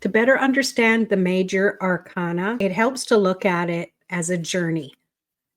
To better understand the major arcana, it helps to look at it as a journey,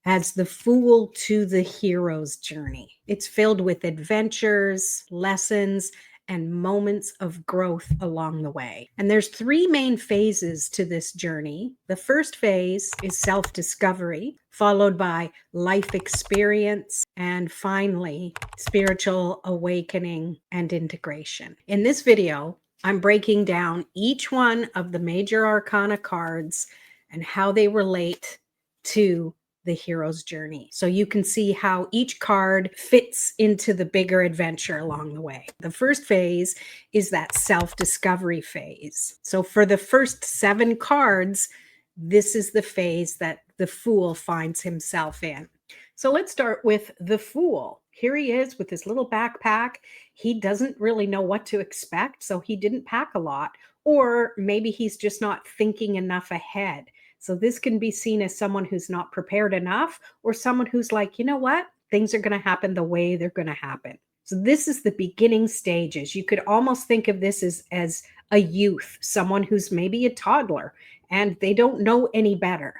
as the Fool to the hero's journey. It's filled with adventures, lessons, and moments of growth along the way. And there's three main phases to this journey. The first phase is self-discovery, followed by life experience, and finally, spiritual awakening and integration. In this video, I'm breaking down each one of the major arcana cards and how they relate to the hero's journey. So you can see how each card fits into the bigger adventure along the way. The first phase is that self-discovery phase. So for the first 7 cards, this is the phase that the Fool finds himself in. So let's start with the Fool. Here he is with his little backpack. He doesn't really know what to expect, so he didn't pack a lot, or maybe he's just not thinking enough ahead. So this can be seen as someone who's not prepared enough, or someone who's like, you know what? Things are going to happen the way they're going to happen. So this is the beginning stages. You could almost think of this as a youth, someone who's maybe a toddler and they don't know any better.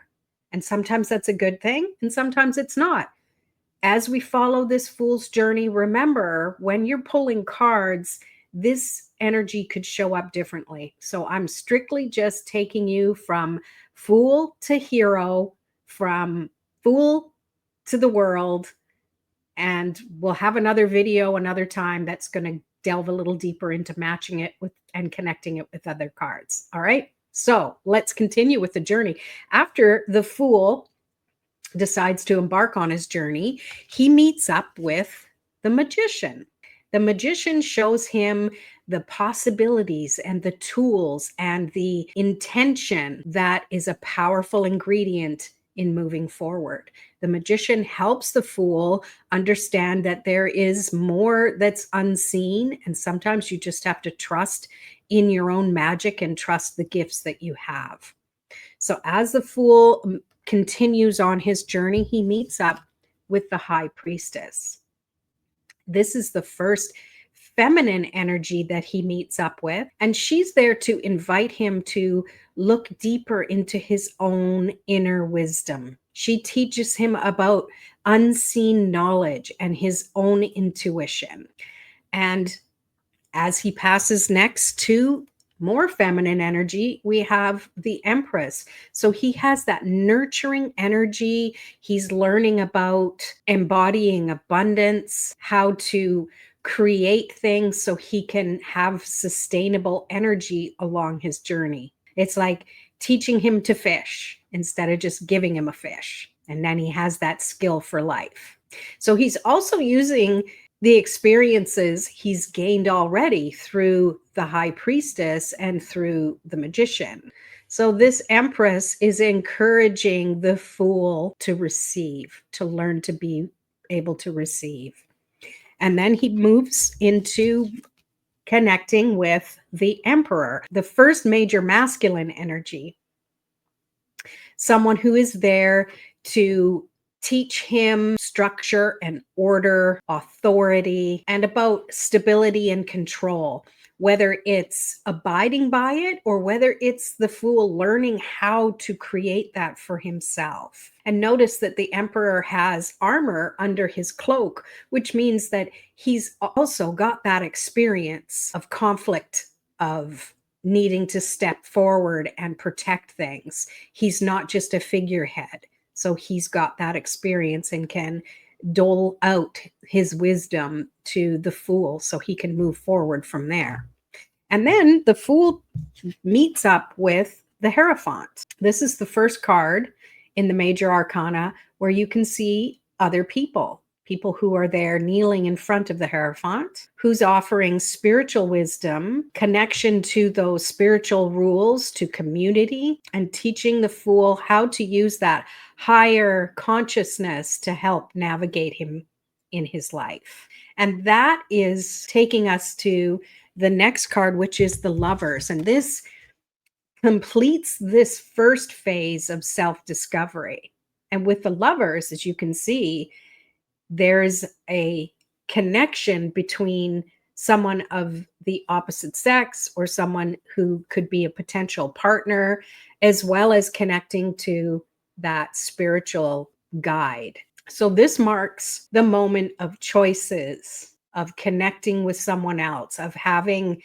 And sometimes that's a good thing, and sometimes it's not. As we follow this Fool's journey, remember when you're pulling cards, this energy could show up differently. So I'm strictly just taking you from Fool to hero, from Fool to the world. And we'll have another video another time that's going to delve a little deeper into matching it with and connecting it with other cards. All right. So let's continue with the journey. After the Fool decides to embark on his journey, he meets up with the Magician. The Magician shows him the possibilities and the tools and the intention that is a powerful ingredient in moving forward. The Magician helps the Fool understand that there is more that's unseen, and sometimes you just have to trust in your own magic and trust the gifts that you have. So as the Fool continues on his journey, he meets up with the High Priestess. This is the first feminine energy that he meets up with, and she's there to invite him to look deeper into his own inner wisdom. She teaches him about unseen knowledge and his own intuition. And as he passes next to more feminine energy, we have the Empress. So he has that nurturing energy. He's learning about embodying abundance, how to create things so he can have sustainable energy along his journey. It's like teaching him to fish instead of just giving him a fish. And then he has that skill for life. So he's also using the experiences he's gained already through the High Priestess and through the Magician. So this Empress is encouraging the Fool to receive, to learn to be able to receive. And then he moves into connecting with the Emperor, the first major masculine energy, someone who is there to teach him structure and order, authority, and about stability and control, whether it's abiding by it or whether it's the Fool learning how to create that for himself. And notice that the Emperor has armor under his cloak, which means that he's also got that experience of conflict, of needing to step forward and protect things. He's not just a figurehead. So he's got that experience and can dole out his wisdom to the Fool so he can move forward from there. And then the Fool meets up with the Hierophant. This is the first card in the major arcana where you can see other people who are there kneeling in front of the Hierophant, who's offering spiritual wisdom, connection to those spiritual rules, to community, and teaching the Fool how to use that higher consciousness to help navigate him in his life. And that is taking us to the next card, which is the Lovers. And this completes this first phase of self-discovery. And with the Lovers, as you can see, there's a connection between someone of the opposite sex or someone who could be a potential partner, as well as connecting to that spiritual guide. So this marks the moment of choices, of connecting with someone else, of having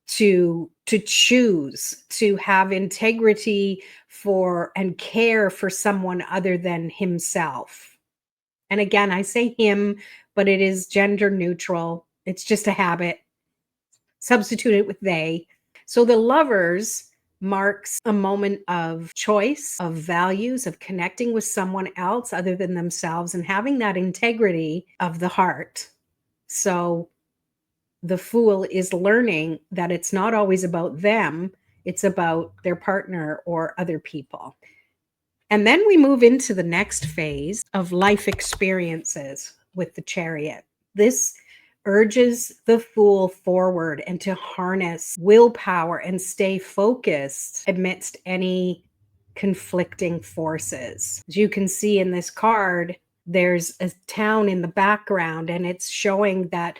to choose to have integrity for and care for someone other than himself. And again, I say him, but it is gender neutral. It's just a habit. Substitute it with they. So the lovers marks a moment of choice, of values, of connecting with someone else other than themselves and having that integrity of the heart. So the fool is learning that it's not always about them, it's about their partner or other people. And then we move into the next phase of life experiences with the Chariot. This urges the fool forward and to harness willpower and stay focused amidst any conflicting forces. As you can see in this card, there's a town in the background, and it's showing that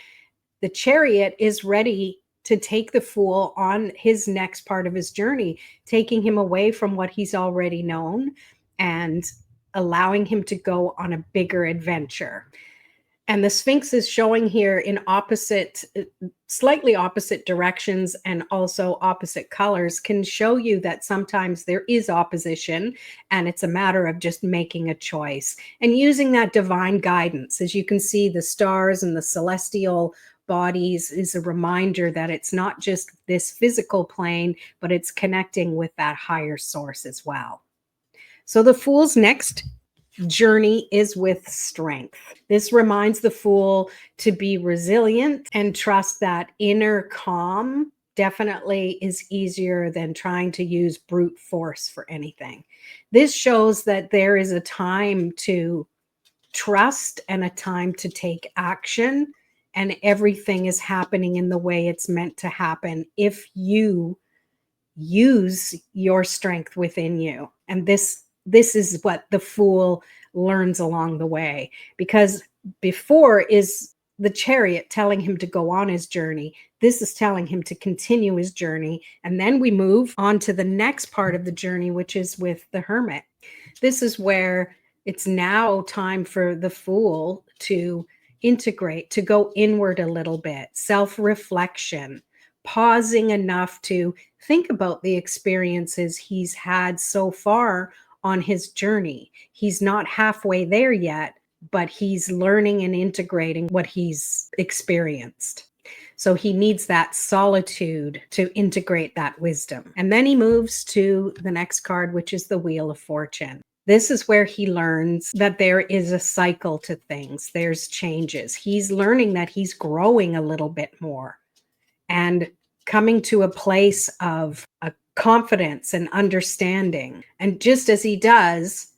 the Chariot is ready to take the fool on his next part of his journey, taking him away from what he's already known and allowing him to go on a bigger adventure. And the Sphinx is showing here in opposite, slightly opposite directions and also opposite colors, can show you that sometimes there is opposition and it's a matter of just making a choice and using that divine guidance. As you can see, the stars and the celestial bodies is a reminder that it's not just this physical plane, but it's connecting with that higher source as well. So the Fool's next journey is with strength. This reminds the Fool to be resilient and trust that inner calm definitely is easier than trying to use brute force for anything. This shows that there is a time to trust and a time to take action, and everything is happening in the way it's meant to happen if you use your strength within you. And this is what the Fool learns along the way, because before is the Chariot telling him to go on his journey. This is telling him to continue his journey. And then we move on to the next part of the journey, which is with the Hermit. This is where it's now time for the Fool to integrate, to go inward a little bit, self-reflection, pausing enough to think about the experiences he's had so far on his journey. He's not halfway there yet, but he's learning and integrating what he's experienced. So he needs that solitude to integrate that wisdom. And then he moves to the next card, which is the Wheel of Fortune. This is where he learns that there is a cycle to things. There's changes. He's learning that he's growing a little bit more and coming to a place of a confidence and understanding. And just as he does,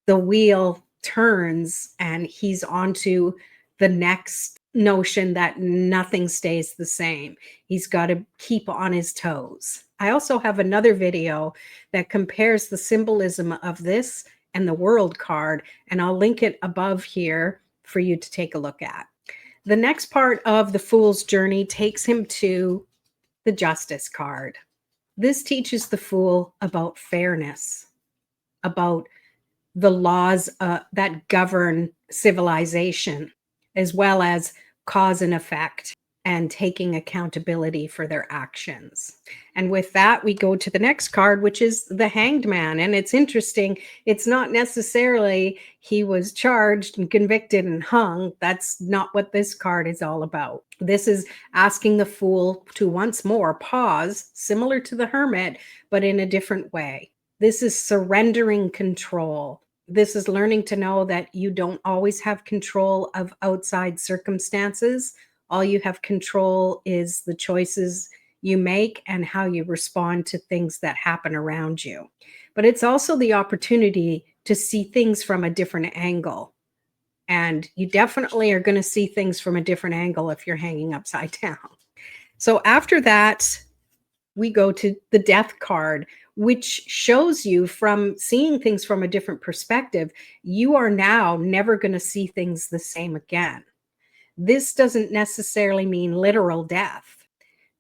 the wheel turns and he's onto the next notion that nothing stays the same. He's got to keep on his toes. I also have another video that compares the symbolism of this and the World card, and I'll link it above here for you to take a look at. The next part of the Fool's journey takes him to the Justice card. This teaches the Fool about fairness, about the laws that govern civilization, as well as cause and effect and taking accountability for their actions. And with that, we go to the next card, which is the Hanged Man. And it's interesting. It's not necessarily he was charged and convicted and hung. That's not what this card is all about. This is asking the Fool to once more pause, similar to the Hermit, but in a different way. This is surrendering control. This is learning to know that you don't always have control of outside circumstances. All you have control is the choices you make and how you respond to things that happen around you. But it's also the opportunity to see things from a different angle. And you definitely are going to see things from a different angle if you're hanging upside down. So after that, we go to the Death card, which shows you from seeing things from a different perspective, you are now never going to see things the same again. This doesn't necessarily mean literal death.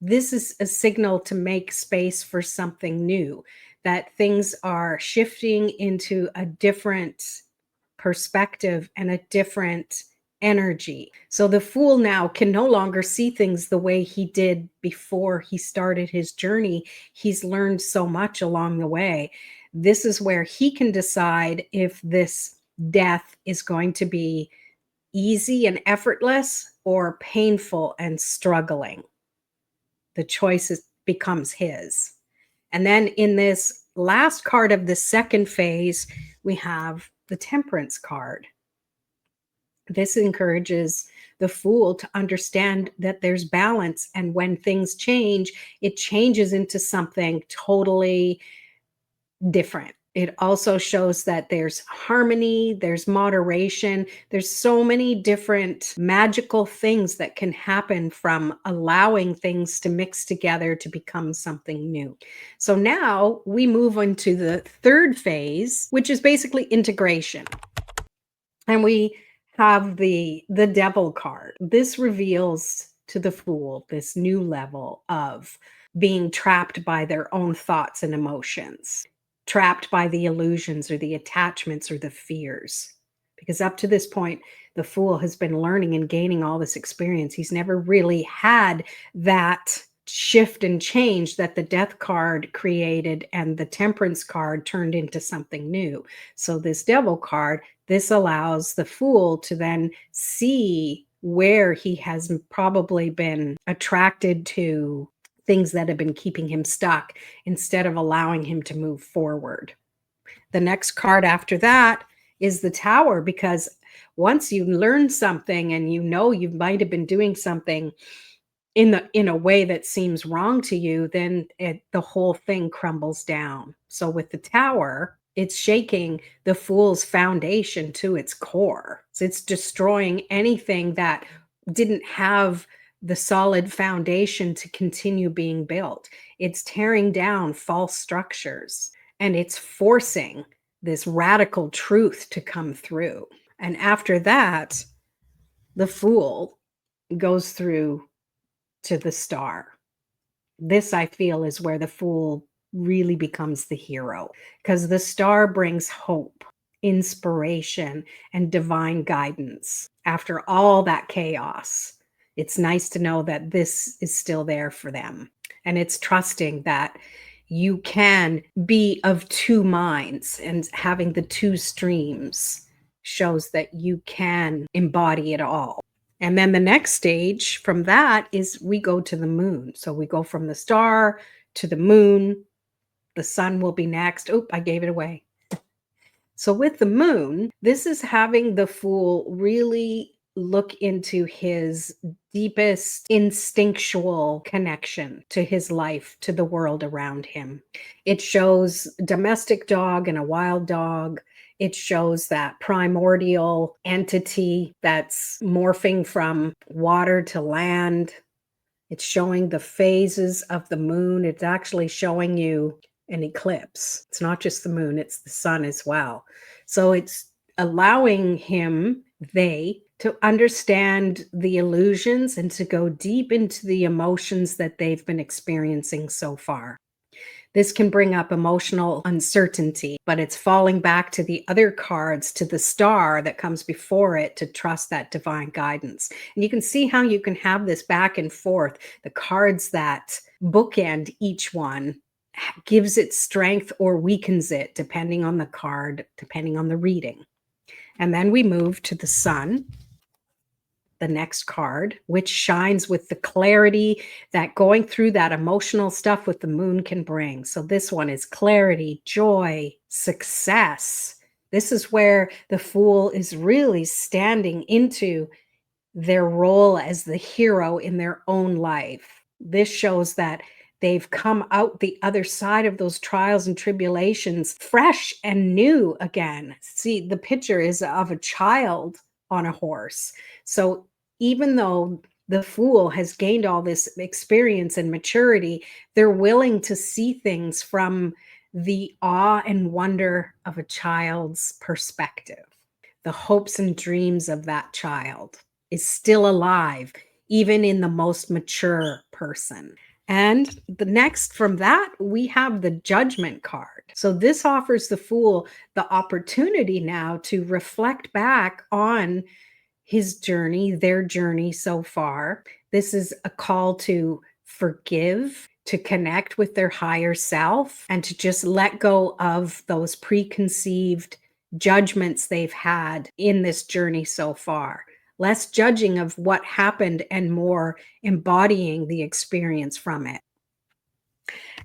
This is a signal to make space for something new, that things are shifting into a different perspective and a different energy. So the fool now can no longer see things the way he did before he started his journey. He's learned so much along the way. This is where he can decide if this death is going to be easy and effortless or painful and struggling. The choice becomes his. And then in this last card of the second phase, we have the Temperance card. This encourages the fool to understand that there's balance. And when things change, it changes into something totally different. It also shows that there's harmony, there's moderation, there's so many different magical things that can happen from allowing things to mix together to become something new. So now we move into the third phase, which is basically integration. And we have the Devil card. This reveals to the fool this new level of being trapped by their own thoughts and emotions, trapped by the illusions or the attachments or the fears. Because up to this point, the fool has been learning and gaining all this experience. He's never really had that shift and change that the Death card created and the Temperance card turned into something new. So this Devil card, this allows the fool to then see where he has probably been attracted to things that have been keeping him stuck instead of allowing him to move forward. The next card after that is the Tower, because once you learn something and you know you might have been doing something in a way that seems wrong to you, then the whole thing crumbles down. So with the Tower, it's shaking the fool's foundation to its core. So it's destroying anything that didn't have the solid foundation to continue being built. It's tearing down false structures and it's forcing this radical truth to come through. And after that, the fool goes through to the Star. This, I feel, is where the fool really becomes the hero, because the Star brings hope, inspiration, and divine guidance. After all that chaos, it's nice to know that this is still there for them. And it's trusting that you can be of two minds, and having the two streams shows that you can embody it all. And then the next stage from that is we go to the moon. So we go from the Star to the moon. The sun will be next. Oh, I gave it away. So with the moon, this is having the fool really look into his deepest instinctual connection to his life, to the world around him. It shows a domestic dog and a wild dog. It shows that primordial entity that's morphing from water to land. It's showing the phases of the moon. It's actually showing you an eclipse. It's not just the moon, it's the sun as well. So it's allowing him, they, to understand the illusions and to go deep into the emotions that they've been experiencing so far. This can bring up emotional uncertainty, but it's falling back to the other cards, to the Star that comes before it, to trust that divine guidance. And you can see how you can have this back and forth. The cards that bookend each one gives it strength or weakens it, depending on the card, depending on the reading. And then we move to the Sun, the next card, which shines with the clarity that going through that emotional stuff with the moon can bring. So this one is clarity, joy, success. This is where the fool is really standing into their role as the hero in their own life. This shows that they've come out the other side of those trials and tribulations fresh and new again. See, the picture is of a child on a horse. So even though the fool has gained all this experience and maturity, they're willing to see things from the awe and wonder of a child's perspective, the hopes and dreams of that child. is still alive, even in the most mature person. And the next from that, we have the Judgment card. So this offers the Fool the opportunity now to reflect back on his journey, their journey so far. This is a call to forgive, to connect with their higher self, and to just let go of those preconceived judgments they've had in this journey so far. Less judging of what happened and more embodying the experience from it.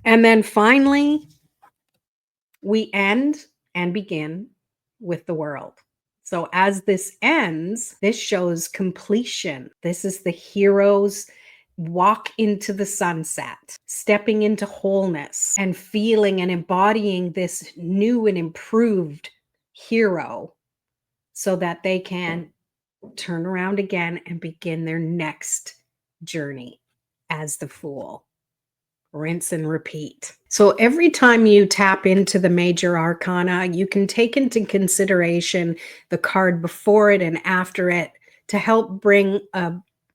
And then finally, we end and begin with the World. So as this ends, this shows completion. This is the hero's walk into the sunset, stepping into wholeness and feeling and embodying this new and improved hero so that they can turn around again and begin their next journey as the Fool. Rinse and repeat. So every time you tap into the Major Arcana, you can take into consideration the card before it and after it to help bring a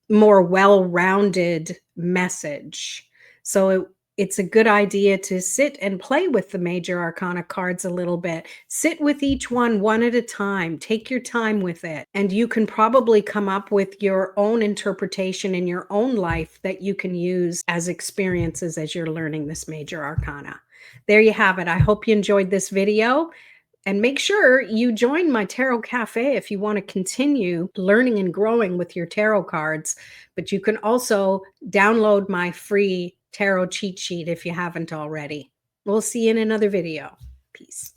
more well-rounded message. So it's a good idea to sit and play with the Major Arcana cards a little bit. Sit with each one at a time. Take your time with it. And you can probably come up with your own interpretation in your own life that you can use as experiences as you're learning this Major Arcana. There you have it. I hope you enjoyed this video. And make sure you join my Tarot Cafe if you want to continue learning and growing with your tarot cards. But you can also download my free tarot cheat sheet if you haven't already. We'll see you in another video. Peace.